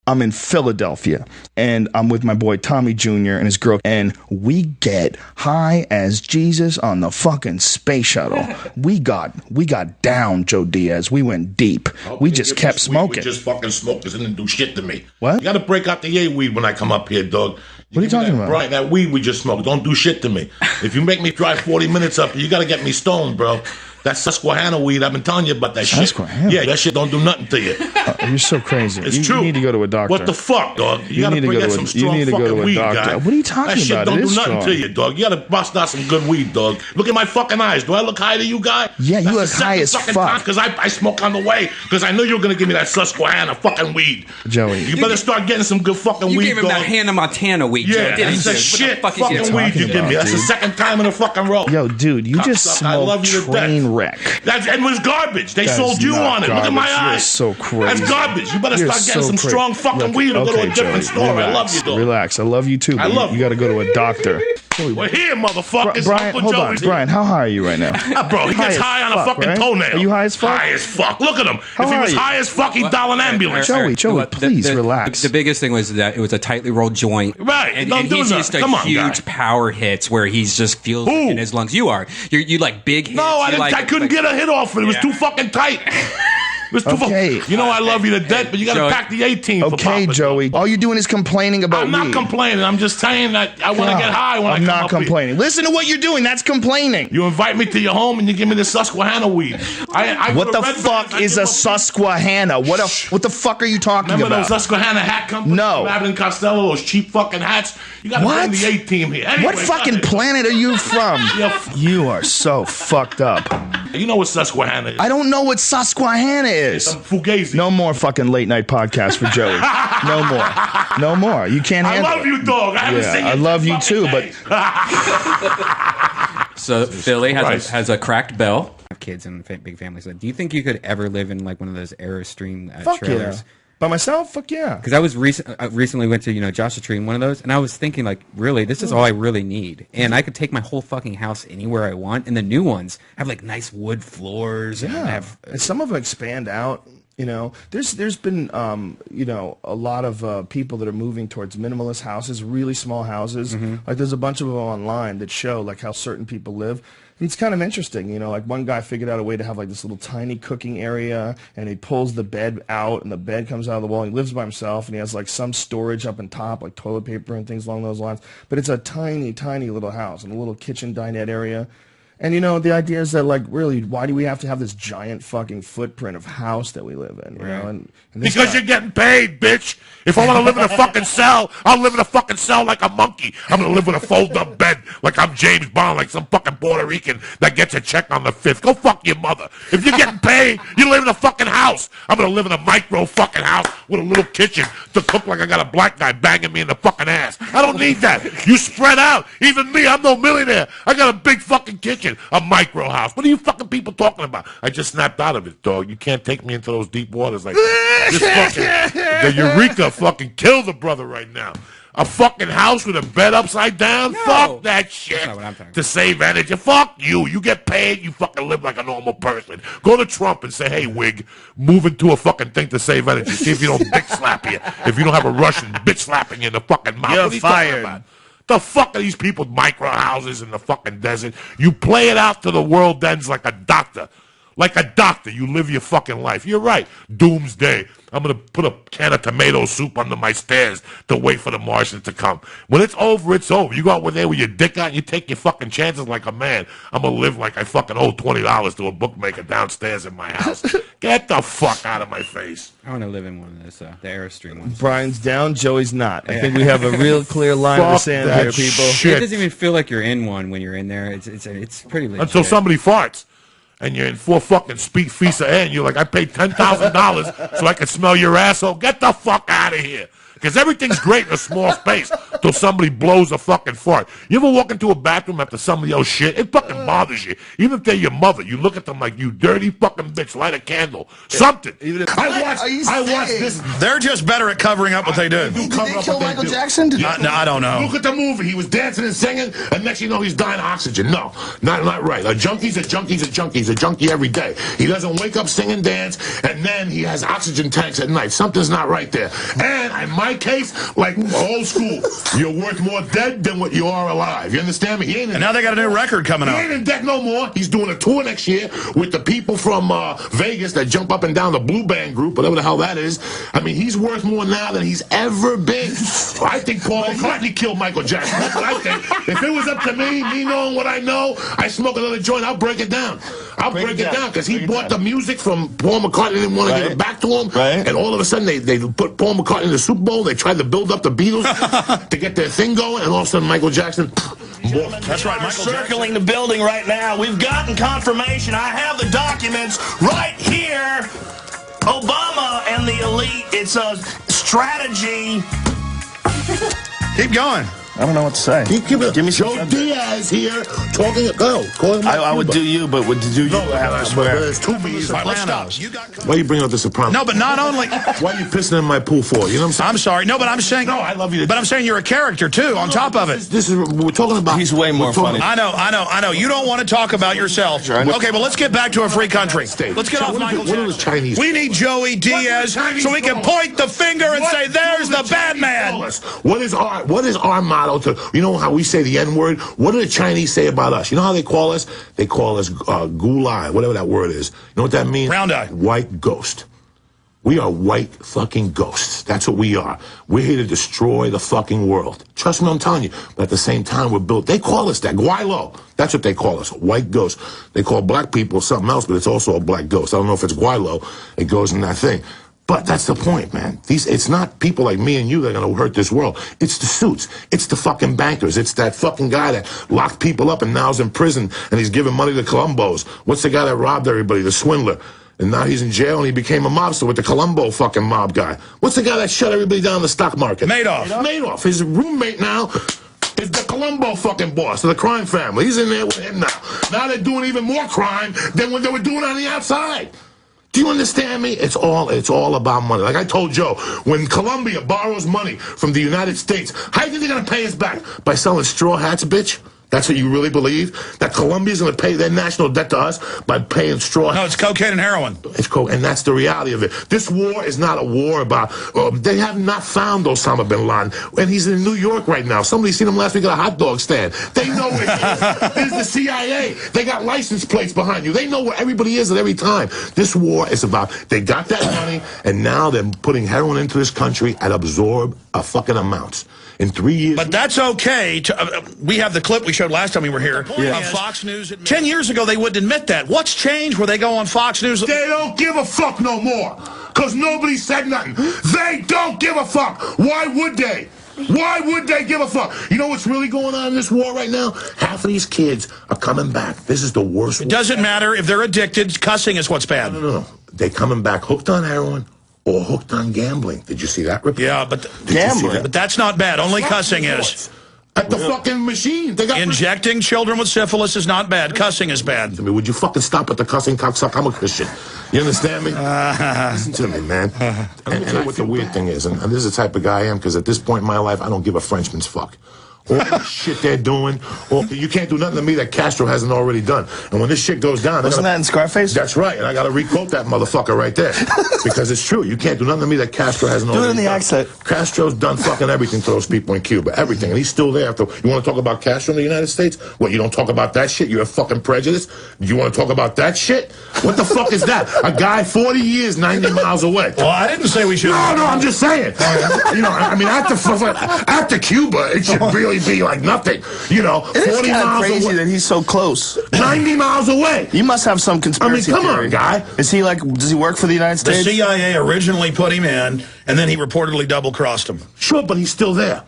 I'm in Philadelphia, and I'm with my boy Tommy Jr. and his girl, and we get high as Jesus on the fucking space shuttle. We got down, Joe Diaz. We went deep. We just kept smoking. We just fucking smoked this and didn't do shit to me. What? You got to break out the A weed when I come up here, dog. What are you talking about? Brian, that weed we just smoked. Don't do shit to me. If you make me drive 40 minutes up, you got to get me stoned, bro. That Susquehanna weed, I've been telling you about that shit. Susquehanna? Yeah, that shit don't do nothing to you. You're so crazy. It's true. You need to go to a doctor. What the fuck, dog? You gotta bring some strong fucking weed, guy. What are you talking about? That shit don't do nothing to you, dog. You gotta bust out some good weed, dog. Look at my fucking eyes. Do I look high to you, guy? Yeah, you look high as fuck. Because I smoke on the way. Because I knew you were gonna give me that Susquehanna fucking weed. Joey. You better start getting some good fucking weed, dog. You gave him that Hannah Montana weed, yeah, Joe. that's the shit fucking weed you give me. That's the second time in a fucking row. Yo, dude, you just smoked train wreck. And it was garbage. They sold you on it. Look at my eyes. You're so crazy. That's garbage. You better start getting some strong fucking weed or go to a different store. I love you, dog. Relax. I love you too. I love you. You got to go to a doctor. We're here, motherfuckers. Brian, hold on. Brian, how high are you right now? Bro, he gets high on a fucking toenail. Are you high as fuck? High as fuck. Look at him. If he was high as fuck, he'd dial an ambulance. Joey, please relax. The biggest thing was that it was a tightly rolled joint. Right. And he's used to huge power hits where he's just feels it in his lungs. You are. You like big hits. No, I couldn't get a hit off it. It was too fucking tight. Okay. You know I love you to death, but you got to pack the 18 for Papa. Okay, Joey. All you're doing is complaining about weed. I'm not complaining. I'm just saying that I want to get high when I come up. I'm not complaining. Listen to what you're doing. That's complaining. You invite me to your home and you give me the Susquehanna weed. What the fuck is a Susquehanna? What the fuck are you talking about? Remember those Susquehanna hat companies? No. Abbott and Costello, those cheap fucking hats? You got to bring the A-team here. Anyway, what fucking planet are you from? You are so fucked up. You know what Susquehanna is? I don't know what Susquehanna is. Fugazi. No more fucking late night podcast for Joey. No more. No more. You can't handle it. I love you, dog. I haven't seen you. I love you too, but... So Philly has a cracked bell. I have kids and big families. Do you think you could ever live in like one of those Airstream trailers? Yeah. By myself? Fuck yeah. Because I recently went to Joshua Tree in one of those, and I was thinking like, really, this is all I really need, and I could take my whole fucking house anywhere I want. And the new ones have like nice wood floors. Yeah. And some of them expand out. There's been a lot of people that are moving towards minimalist houses, really small houses. Mm-hmm. Like there's a bunch of them online that show like how certain people live. It's kind of interesting, like one guy figured out a way to have like this little tiny cooking area, and he pulls the bed out and the bed comes out of the wall. He lives by himself and he has like some storage up on top, like toilet paper and things along those lines. But it's a tiny, tiny little house and a little kitchen dinette area. And the idea is that, like, really, why do we have to have this giant fucking footprint of house that we live in? And because you're getting paid, bitch. If I want to live in a fucking cell, I'll live in a fucking cell like a monkey. I'm going to live with a fold-up bed like I'm James Bond, like some fucking Puerto Rican that gets a check on the 5th. Go fuck your mother. If you're getting paid, you live in a fucking house. I'm going to live in a micro fucking house with a little kitchen to cook like I got a black guy banging me in the fucking ass. I don't need that. You spread out. Even me, I'm no millionaire. I got a big fucking kitchen. A micro house. What are you fucking people talking about? I just snapped out of it, dog. You can't take me into those deep waters like that. The Eureka fucking killed the brother right now. A fucking house with a bed upside down? No. Fuck that shit. To save energy. Fuck you. You get paid, you fucking live like a normal person. Go to Trump and say, hey, wig, move into a fucking thing to save energy. See if you don't bitch slap you. If you don't have a Russian bitch slapping you in the fucking mouth. You're what are you fired. talking about? The fuck are these people with micro houses in the fucking desert? You play it out to the world ends like a doctor. Like a doctor, you live your fucking life. You're right. Doomsday. I'm going to put a can of tomato soup under my stairs to wait for the Martians to come. When it's over, it's over. You go out there with your dick out and you take your fucking chances like a man. I'm going to live like I fucking owe $20 to a bookmaker downstairs in my house. Get the fuck out of my face. I want to live in one of those, the Airstream ones. Brian's down, Joey's not. I think we have a real clear line in the sand here, people. It doesn't even feel like you're in one when you're in there. It's pretty legit. Until somebody farts. And you're in 4 fucking feet of air, and you're like, I paid $10,000 so I can smell your asshole. Get the fuck out of here. because everything's great in a small space till somebody blows a fucking fart. You ever walk into a bathroom after somebody else shit? It fucking bothers you. Even if they're your mother, you look at them like, you dirty fucking bitch, light a candle. Something. I watched this. They're just better at covering up what they do. Did they kill Michael Jackson? No, I don't know. Look at the movie. He was dancing and singing, and next you know he's dying of oxygen. No, not right. A junkie's a junkie every day. He doesn't wake up, sing and dance, and then he has oxygen tanks at night. Something's not right there. And in my case, like old school, you're worth more dead than what you are alive. You understand me? And now they got a new record coming out. He ain't in debt no more. He's doing a tour next year with the people from Vegas that jump up and down the Blue Band group, whatever the hell that is. I mean, he's worth more now than he's ever been. I think Paul McCartney killed Michael Jackson. That's what I think. If it was up to me knowing what I know, I smoke another joint, I'll break it down. I'll break it down because he bought the music from Paul McCartney, didn't want to give it back to him. Right. And all of a sudden, they put Paul McCartney in the Super Bowl. They tried to build up the Beatles to get their thing going, and all of a sudden, Michael Jackson. That's right, Michael Jackson. Circling the building right now. We've gotten confirmation. I have the documents right here. Obama and the elite. It's a strategy. Keep going. I don't know what to say. Give me some Joe Diaz here talking. Go. Call him. I would do you, but would do you? No, I swear. There's two B's. Let's stop. Why are you bringing up the Sopranos? No, but not only. Why are you pissing in my pool for? You know what I'm saying? I'm sorry. No, but I'm saying. No, I love you. But I'm saying you're a character too. On top of it. This is we're talking about. He's way more funny. I know. You don't want to talk about yourself. Okay, well, let's get back to a free country. Let's get off Michael Jackson. What are the Chinese? We need Joey Diaz so we can point the finger and say, "There's the bad man." What is our motto? To you know how we say the N-word? What do the Chinese say about us? You know how they call us? They call us gulai, whatever that word is. You know what that means? Round eye. White ghost. We are white fucking ghosts. That's what we are. We're here to destroy the fucking world. Trust me, I'm telling you. But at the same time, we're built. They call us that. Guaylo. That's what they call us. White ghosts. They call black people something else, but it's also a black ghost. I don't know if it's Guaylo. It goes in that thing. But that's the point, man. It's not people like me and you that are going to hurt this world. It's the suits. It's the fucking bankers. It's that fucking guy that locked people up and now's in prison and he's giving money to Columbos. What's the guy that robbed everybody? The swindler. And now he's in jail and he became a mobster with the Colombo fucking mob guy. What's the guy that shut everybody down in the stock market? Madoff. His roommate now is the Colombo fucking boss of the crime family. He's in there with him now. Now they're doing even more crime than what they were doing on the outside. Do you understand me? It's all about money. Like I told Joe, when Colombia borrows money from the United States, how do you think they're going to pay us back? By selling straw hats, bitch? That's what you really believe? That Colombia's going to pay their national debt to us by paying straw hats? No, it's cocaine and heroin. It's and that's the reality of it. This war is not a war about, they have not found Osama bin Laden. And he's in New York right now. Somebody seen him last week at a hot dog stand. They know where he is. There's the CIA. They got license plates behind you. They know where everybody is at every time. This war is about, they got that money, and now they're putting heroin into this country at absorb a fucking amounts. In 3 years. But that's okay. We have the clip we showed last time we were here of Fox News. 10 years ago, they wouldn't admit that. What's changed where they go on Fox News? They don't give a fuck no more. Because nobody said nothing. They don't give a fuck. Why would they? Why would they give a fuck? You know what's really going on in this war right now? Half of these kids are coming back. This is the worst war. It doesn't matter if they're addicted. Cussing is what's bad. No. They're coming back hooked on heroin or hooked on gambling. Did you see that report? Yeah, but gambling. But that's not bad. Only cussing is. At the fucking machine. They got injecting children with syphilis is not bad. Cussing is bad. Would you fucking stop at the cussing, cocksucker? I'm a Christian. You understand me? Listen to me, man. And what the weird thing is, and this is the type of guy I am, because at this point in my life, I don't give a Frenchman's fuck. All the shit they're doing, you can't do nothing to me that Castro hasn't already done. And when this shit goes down... Wasn't that in Scarface? That's right, and I got to re-quote that motherfucker right there. Because it's true. You can't do nothing to me that Castro hasn't already done. Do it in the accent. Castro's done fucking everything to those people in Cuba. Everything. And he's still there. You want to talk about Castro in the United States? What, you don't talk about that shit? You're a fucking prejudice? You want to talk about that shit? What the fuck is that? A guy 40 years, 90 miles away. Well, I didn't say we should... No, I'm just saying. You know, I mean, after Cuba, it should really be like nothing. You know, 40 miles crazy away. That he's so close. 90 miles away. You must have some conspiracy come theory. on, guy. Is he like, does he work for the United States? The CIA originally put him in, and then he reportedly double-crossed him. Sure, but he's still there.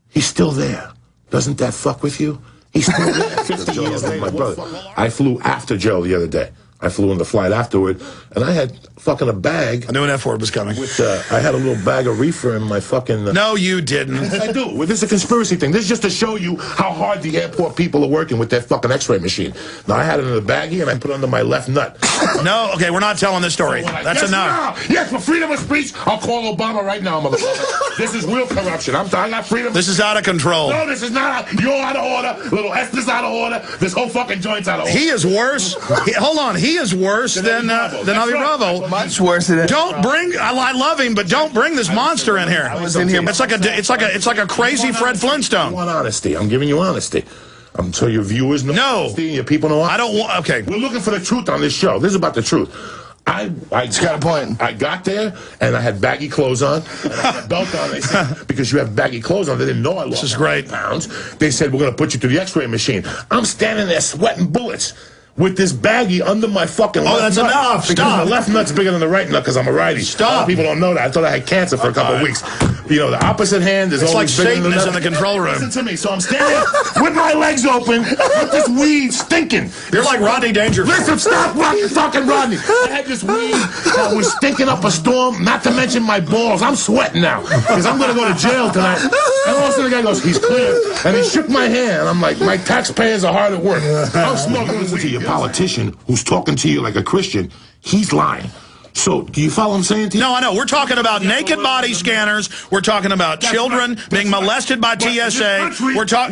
He's still there. Doesn't that fuck with you? He's still there 50 years later. My brother. I flew after Joe the other day. I flew in the flight afterward, and I had fucking a bag. I knew an F word was coming. With, I had a little bag of reefer in my fucking... No, you didn't. Yes, I do. Well, this is a conspiracy thing. This is just to show you how hard the airport people are working with their fucking x-ray machine. Now, I had it in a baggie, and I put it under my left nut. No, okay, we're not telling this story. That's enough. Yes, for freedom of speech, I'll call Obama right now, motherfucker. This is real corruption. I got freedom. This is out of control. No, this is not. You're out of order. Little Esther's out of order. This whole fucking joint's out of order. He is worse. Hold on. He is worse than Avi Bravo. Much worse than that. Don't bring. I love him, but don't bring this monster in here. I was in here. It's like a crazy Fred Flintstone. I want honesty. I'm giving you honesty. So your viewers know honesty, your people know honesty. I don't want. Okay. We're looking for the truth on this show. This is about the truth. It's got a point. I got there, and I had baggy clothes on, and I had a belt on. They said, because you have baggy clothes on, they didn't know I lost 100 pounds. They said, we're going to put you through the x-ray machine. I'm standing there sweating bullets with this baggie under my fucking left that's nut. enough. Because Stop. my left nut's bigger than the right nut because I'm a righty. Stop. People don't know that. I thought I had cancer for a couple of weeks. You know, the opposite hand is It's like always bigger Satan than is the in the control room. Listen to me. So I'm standing with my legs open with this weed stinking. You're like Rodney Dangerfield. Listen, stop fucking Rodney. I had this weed that was stinking up a storm, not to mention my balls. I'm sweating now because I'm going to go to jail tonight. And all of a sudden the guy goes, he's clear. And he shook my hand. And I'm like, my taxpayers are hard at work. I'm smoking. Listen to your politician who's talking to you like a Christian. He's lying. So, do you follow what I'm saying to you? No, I know. We're talking about naked body scanners. We're talking about children being molested by TSA.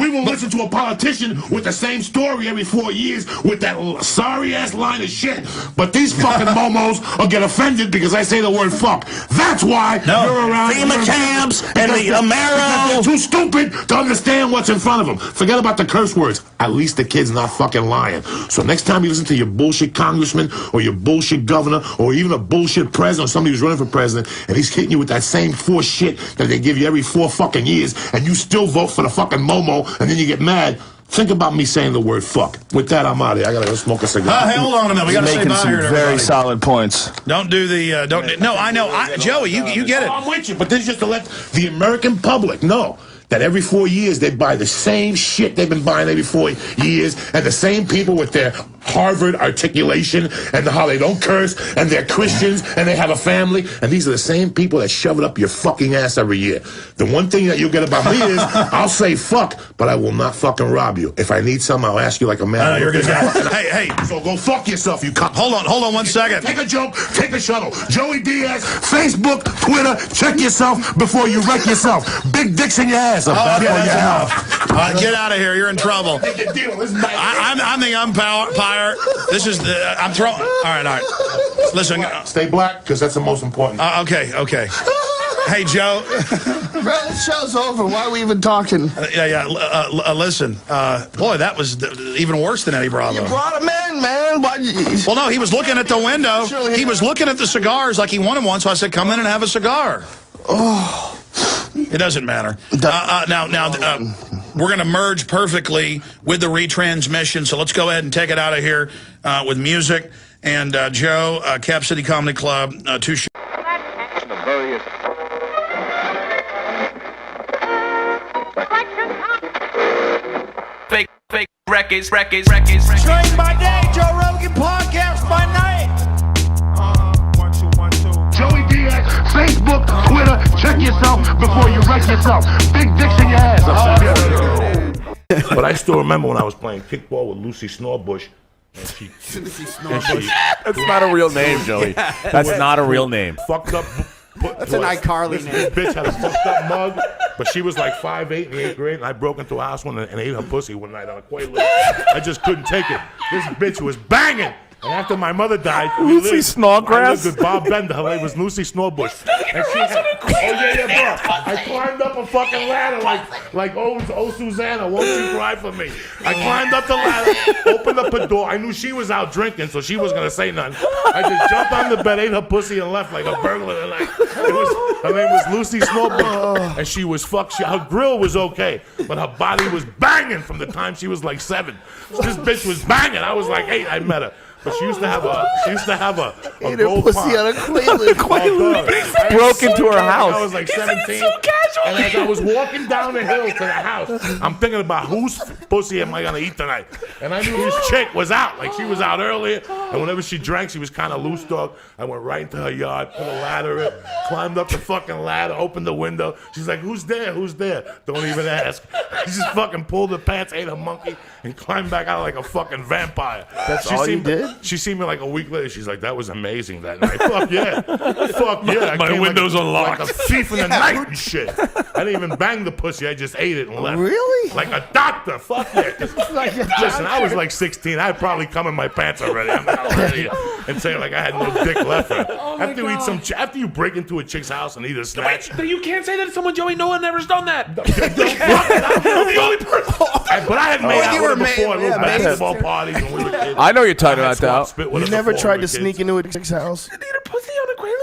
We will listen to a politician with the same story every 4 years with that sorry-ass line of shit. But these fucking momos will get offended because I say the word fuck. That's why you're around FEMA camps and the Amero. They're too stupid to understand what's in front of them. Forget about the curse words. At least the kid's not fucking lying. So next time you listen to your bullshit congressman or your bullshit governor or even a bullshit president or somebody who's running for president and he's hitting you with that same force shit that they give you every 4 fucking years and you still vote for the fucking Momo and then you get mad, think about me saying the word fuck. With that, I'm out of here. I gotta go smoke a cigar. Hey, hold on a minute. We gotta say bye here to everybody. Very solid points. Don't do the, no, I know. Joey, you get it. I'm with you, but this is just to let the American public know that every 4 years they buy the same shit they've been buying every 4 years, and the same people with their Harvard articulation and how they don't curse, and they're Christians, and they have a family, and these are the same people that shove it up your fucking ass every year. The one thing that you'll get about me is I'll say fuck, but I will not fucking rob you. If I need something, I'll ask you like a man. You're good guy. Hey. So go fuck yourself, you cunt. Hold on 1 second. Take a joke, take a shuttle. Joey Diaz, Facebook, Twitter, check yourself before you wreck yourself. Big dicks in your ass. Get out of here. You're in trouble. I'm the umpire. This is the. I'm throwing. All right. Listen. Stay black, because that's the most important. Okay. Hey, Joe. Bro, this show's over. Why are we even talking? Listen. Boy, that was even worse than Eddie Bravo. You brought him in, man. Well, no, he was looking at the window. He was looking at the cigars like he wanted one, so I said, come in and have a cigar. Oh. It doesn't matter. Now, we're going to merge perfectly with the retransmission, so let's go ahead and take it out of here with music. And Joe, Cap City Comedy Club, 2 shows. Fake records. Train by day, Joe Rogan podcast by night. 1, 2, 1, 2. Joey Diaz, Facebook, Twitter, check yourself before you wreck yourself. Big dicks in your ass. But I still remember when I was playing kickball with Lucy Snorbush. That's not a real name, Joey. That's not a real name. Fucked up. That's an iCarly name. This bitch had a fucked up mug, but she was like 5'8" in the 8th grade, and I broke into her house and ate her pussy one night on a Quaalude. I just couldn't take it. This bitch was banging. And after my mother died, Lucy Snodgrass? I lived with Bob Bender. Her name was Lucy Snorbush. And she had, bro. I climbed up a fucking ladder like oh Susanna, won't you cry for me? I climbed up the ladder, opened up a door. I knew she was out drinking, so she wasn't gonna say nothing. I just jumped on the bed, ate her pussy, and left like a burglar tonight. Her name was Lucy Snorbush, and she was fucked. Her grill was okay, but her body was banging from the time she was like 7. This bitch was banging. I was like 8. I met her. But she used to have a Ate her gold pussy pond. on a Quaalude. Broke into her house. I was like 17. And as I was walking down the hill to the house, I'm thinking about whose pussy am I gonna eat tonight? And I knew this chick was out. Like she was out earlier, and whenever she drank, she was kind of loose dog. I went right into her yard, put a ladder in, climbed up the fucking ladder, opened the window. She's like, "Who's there? Who's there?" Don't even ask. She just fucking pulled her pants, ate a monkey, and climbed back out like a fucking vampire. That's all you did? She seen me like a week later. She's like, "That was amazing that night." Fuck yeah, fuck yeah. I My came window's like unlocked. like a thief in the night and shit. I didn't even bang the pussy. I just ate it and left. Really? Like a doctor. Fuck yeah. Listen, I was like 16. I'd probably come in my pants already. I'm not ready and say like I had no dick left. After you eat after you break into a chick's house and eat a snatch. Wait, you can't say that to someone, Joey. No one ever's done that. I'm the only person. But I had made out with her before at little basketball parties when we were kids. I know you're talking about that. You never tried to sneak into a chick's house? Eat her pussy on a Quaalude?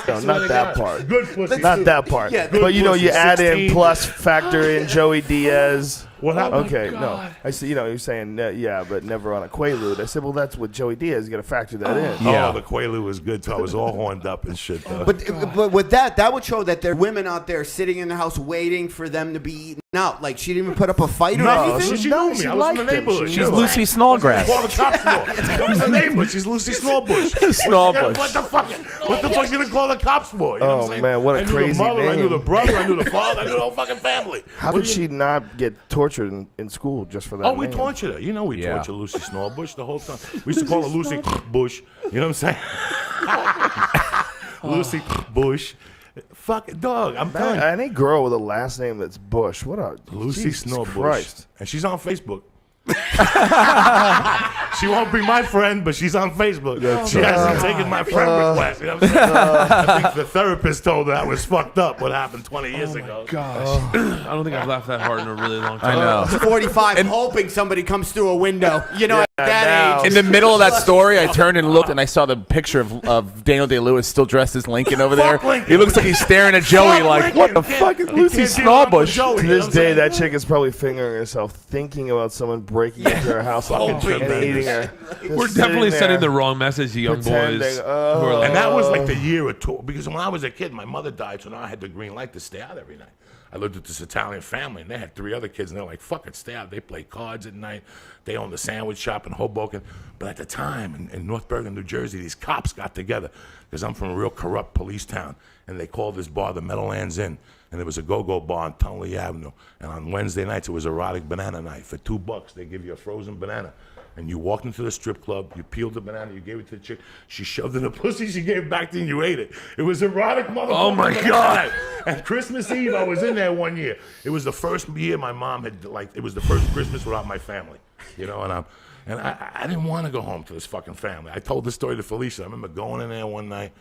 No, not that part. Good pussy. Not that part. Yeah, But you know, you pussy, add in 16. plus factor in Joey Diaz. What happened? Okay, no. I see. You know, you're saying yeah, but never on a Quaalude. I said, well, that's what Joey Diaz. You got to factor that in. Oh, the Quaalude was good too. I was all horned up and shit though. But with that would show that there are women out there sitting in the house waiting for them to be eaten out. Like she didn't even put up a fight or No, anything. she knew me. I was in the neighborhood. She's Lucy Snallgrass. Call the cops for. It was the neighborhood. She's Lucy Snallbush. Snallbush. What the fuck? What the fuck you gonna call the cops for? You know what I'm saying? Man, what a I knew crazy the mother, I knew name. the brother, I knew the father, I knew the whole fucking family. How did she not get tortured in school just for that? Oh, we name? tortured her. You know we Yeah. tortured Lucy Snallbush the whole time. We used to call her Lucy Bush. You know what I'm saying? Lucy Bush. Fuck it, dog. I'm telling you. Any girl with a last name that's Bush, what a Lucy Jesus Snallbush. Christ. And she's on Facebook. She won't be my friend, but she's on Facebook. She hasn't taken my friend request. You know what I'm saying? I think the therapist told her I was fucked up what happened 20 years ago. Gosh, I don't think I've laughed that hard in a really long time. I know. 45, hoping somebody comes through a window. You know, at that age. In the middle of that story, I turned and looked, and I saw the picture of Daniel Day-Lewis still dressed as Lincoln over there. Fuck Lincoln. He looks like he's staring at Joey like, what the fuck is Lucy Snallbush? To this day, that chick is probably fingering herself, thinking about someone breaking into her house and eating her. We're definitely sending the wrong message to young boys. pretending, Who are like, And that was like the year or two. Because when I was a kid, my mother died, so now I had the green light to stay out every night. I lived with this Italian family, and they had 3 other kids, and they're like, fuck it, stay out. They play cards at night. They owned the sandwich shop in Hoboken. But at the time, in North Bergen, New Jersey, these cops got together, because I'm from a real corrupt police town, and they called this bar the Meadowlands Inn. And there was a go-go bar on Tunley Avenue. And on Wednesday nights, it was erotic banana night. For $2, they give you a frozen banana. And you walked into the strip club, you peeled the banana, you gave it to the chick, she shoved it in the pussy, she gave it back to you, and you ate it. It was erotic motherfucker. Oh, my God. And Christmas Eve, I was in there one year. It was the first year my mom had, like, it was the first Christmas without my family. You know, and I didn't want to go home to this fucking family. I told this story to Felicia. I remember going in there one night,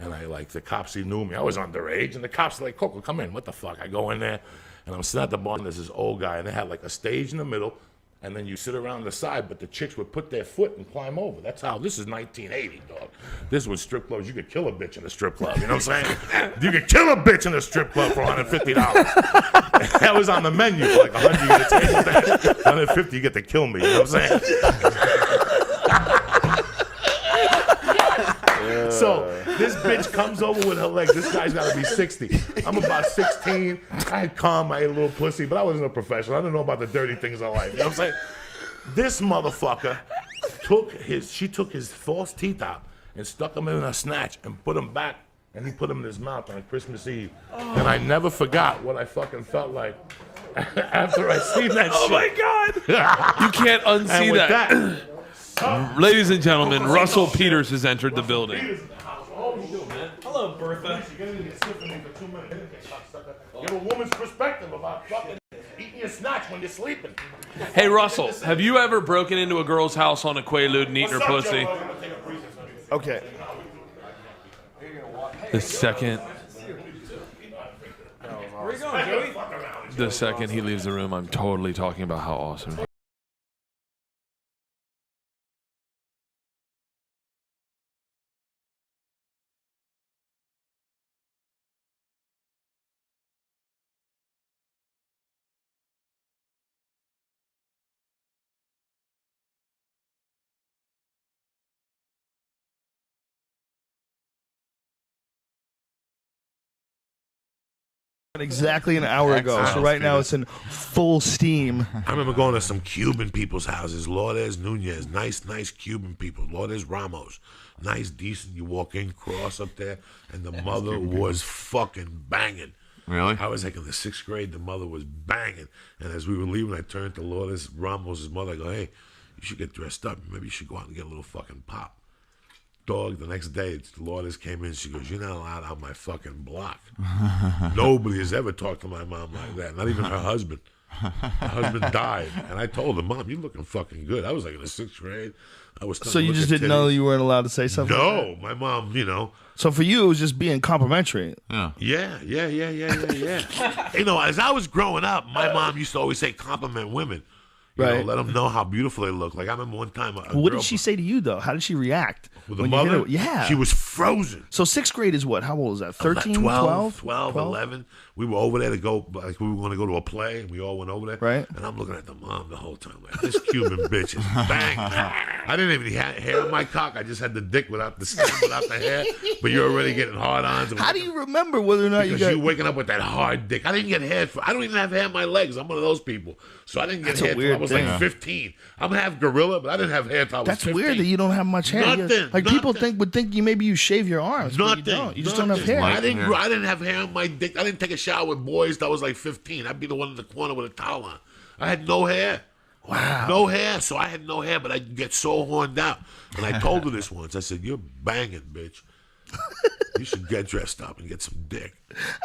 and the cops, he knew me. I was underage, and the cops were like, Coco, come in. What the fuck? I go in there, and I'm sitting at the bar, and there's this old guy, and they had like a stage in the middle, and then you sit around the side, but the chicks would put their foot and climb over. That's how, this is 1980, dog. This was strip clubs. You could kill a bitch in a strip club, you know what I'm saying? You could kill a bitch in a strip club for $150. That was on the menu for like 100, you get a table there. 150, you get to kill me, you know what I'm saying? So this bitch comes over with her legs. This guy's got to be 60. I'm about 16. I had calm, I ate a little pussy, but I wasn't a professional. I didn't know about the dirty things of life. You know what I'm saying? This motherfucker took his false teeth out and stuck them in a snatch and put them back, and he put them in his mouth on Christmas Eve. And I never forgot what I fucking felt like after I seen that shit. oh my God! You can't And unsee with that. Ladies and gentlemen, Russell Peters has entered the building. Hello, Bertha. Give a woman's perspective about fucking eating your snatch when you're sleeping. Hey, Russell, have you ever broken into a girl's house on a Quaalude and eaten her pussy? Okay. The second he leaves the room, I'm totally talking about how awesome exactly an hour ago. So right now it's in full steam. I remember going to some Cuban people's houses. Lourdes Nunez, nice Cuban people. Lourdes Ramos, nice, decent. You walk in, cross up there, and the mother was fucking banging. Really? I was like in the 6th grade. The mother was banging, and as we were leaving, I turned to Lourdes Ramos' mother. I go, "Hey, you should get dressed up. Maybe you should go out and get a little fucking pop." Dog, the next day, Lourdes came in. She goes, "You're not allowed on my fucking block." Nobody has ever talked to my mom like that. Not even her husband. Her husband died, and I told her, "Mom, you looking fucking good." I was like in the 6th grade. I was. So you just didn't know you weren't allowed to say something? No, like my mom, you know. So for you, it was just being complimentary. Yeah. You know, as I was growing up, my mom used to always say compliment women. You know, let them know how beautiful they look. Like I remember one time. What did she say to you though? How did she react? With the mother? Yeah. She was frozen. So 6th grade is what? How old is that? 13, 12, 11. We were over there to go, like we were going to go to a play, and we all went over there. Right. And I'm looking at the mom the whole time, like, this Cuban bitch is bang. I didn't even have hair on my cock. I just had the dick without the stem, without the hair. But you're already getting hard-ons. How do you remember whether or not because you waking up with that hard dick. I didn't get hair. I don't even have hair on my legs. I'm one of those people. So I didn't get hair until I was like 15. I'm half gorilla, but I didn't have hair until I was 15. That's weird that you don't have much hair. Nothing. Like people would think maybe you shave your arms. Nothing. But you don't. You just don't have hair. I didn't have hair on my dick. I didn't take a shower with boys till I was like 15. I'd be the one in the corner with a towel on. I had no hair. Wow. No hair. So I had no hair, but I'd get so horned out. And I told her this once. I said, "You're banging, bitch. You should get dressed up and get some dick."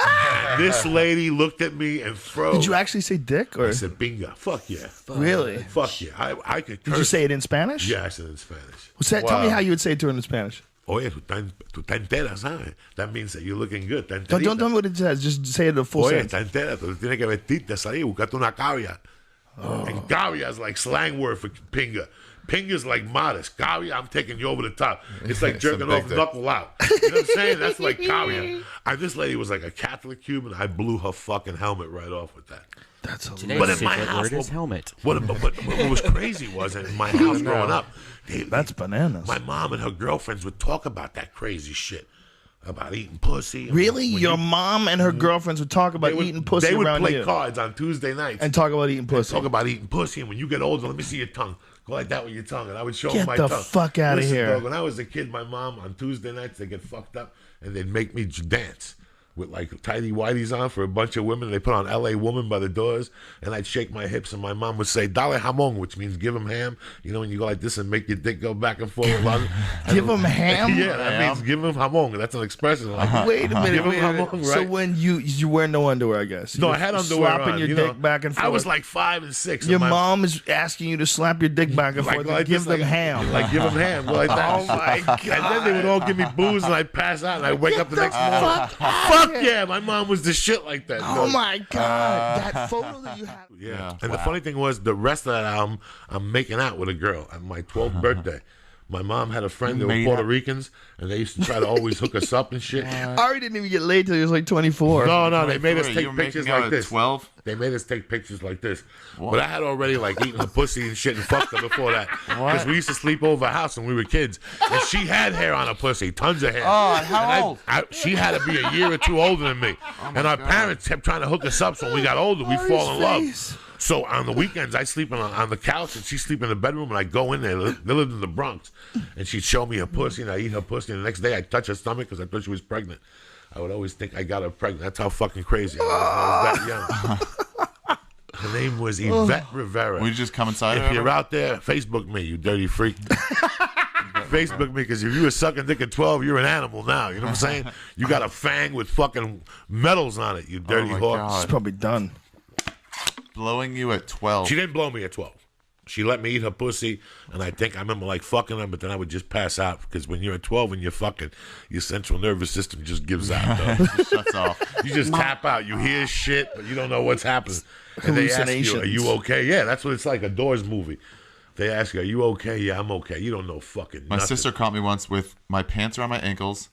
And this lady looked at me and froze. Did you actually say dick? Or? I said, "Binga." Fuck yeah. Really? Fuck yeah. I could curse. Did you say it in Spanish? Yeah, I said it in Spanish. Tell me how you would say it to her in Spanish. Oye, tú te enteras, ¿sabes? That means that you're looking good. Don't tell me what it says. Just say it in full Oye, sentence. te enteras. Tú tienes que vestirte, salir, buscarte una caviar. And caviar is like slang word for pinga. Pinga's like modest. Caviar, I'm taking you over the top. It's like jerking off knuckle out. You know what I'm saying? That's like caviar. This lady was like a Catholic Cuban. I blew her fucking helmet right off with that. That's a Today's but in my secret house, word is helmet. What was crazy was in my house growing up, that's bananas. My mom and her girlfriends would talk about that crazy shit. About eating pussy. Really? Your mom and her girlfriends would talk about eating pussy around you? They would play cards on Tuesday nights. And talk about eating pussy. Talk about eating pussy. And when you get older, let me see your tongue. Go like that with your tongue. And I would show them my tongue. Get the fuck out of here. Dog, when I was a kid, my mom, on Tuesday nights, they'd get fucked up. And they'd make me dance. With like tidy whities on for a bunch of women. They put on LA Woman by the doors, and I'd shake my hips, and my mom would say "Dale jamón," which means give him ham. You know, when you go like this and make your dick go back and forth. Give him ham? Yeah, that means give him jamón. That's an expression. Like, wait a minute. Give him jamón, right? So when you wear no underwear, I guess. No, I had underwear slapping on, your dick back and forth. I was like 5 and 6. Your mom is asking you to slap your dick back and forth and give them ham. Like give them ham. Like that. Oh my God. And then they would all give me booze, and I'd pass out, and I'd wake up the next morning. Fuck yeah, my mom was the shit like that. Oh my God, that photo that you have. Yeah. And the funny thing was, the rest of that album, I'm making out with a girl at my 12th birthday. My mom had a friend that were Puerto Ricans, and they used to try to always hook us up and shit. Ari didn't even get laid till he was like 24. No, they made us take pictures like this. 12? They made us take pictures like this. What? But I had already like eaten her pussy and shit and fucked her before that. Because we used to sleep over her house when we were kids. And she had hair on her pussy, tons of hair. Oh, how old? She had to be a year or two older than me. And our parents kept trying to hook us up, so when we got older, we fall in love. So on the weekends, I sleep on the couch, and she sleep in the bedroom, and I go in there. They lived in the Bronx. And she'd show me her pussy, and I eat her pussy, and the next day I'd touch her stomach because I thought she was pregnant. I would always think I got her pregnant. That's how fucking crazy I was that young. Her name was Yvette Rivera. We just come inside. If you're out there, Facebook me, you dirty freak. Facebook me, because if you were sucking dick at 12, you're an animal now. You know what I'm saying? You got a fang with fucking medals on it, you dirty whore. She's probably done. Blowing you at 12. She didn't blow me at 12. She let me eat her pussy, and I think I remember like fucking her, but then I would just pass out because when you're at 12 and you're fucking, your central nervous system just gives out. Shuts off. You just tap out. You hear shit, but you don't know what's happening. And they ask you, "Are you okay?" Yeah, that's what it's like. A Doors movie. They ask you, "Are you okay?" Yeah, I'm okay. You don't know fucking. My nothing. sister caught me once with my pants around my ankles,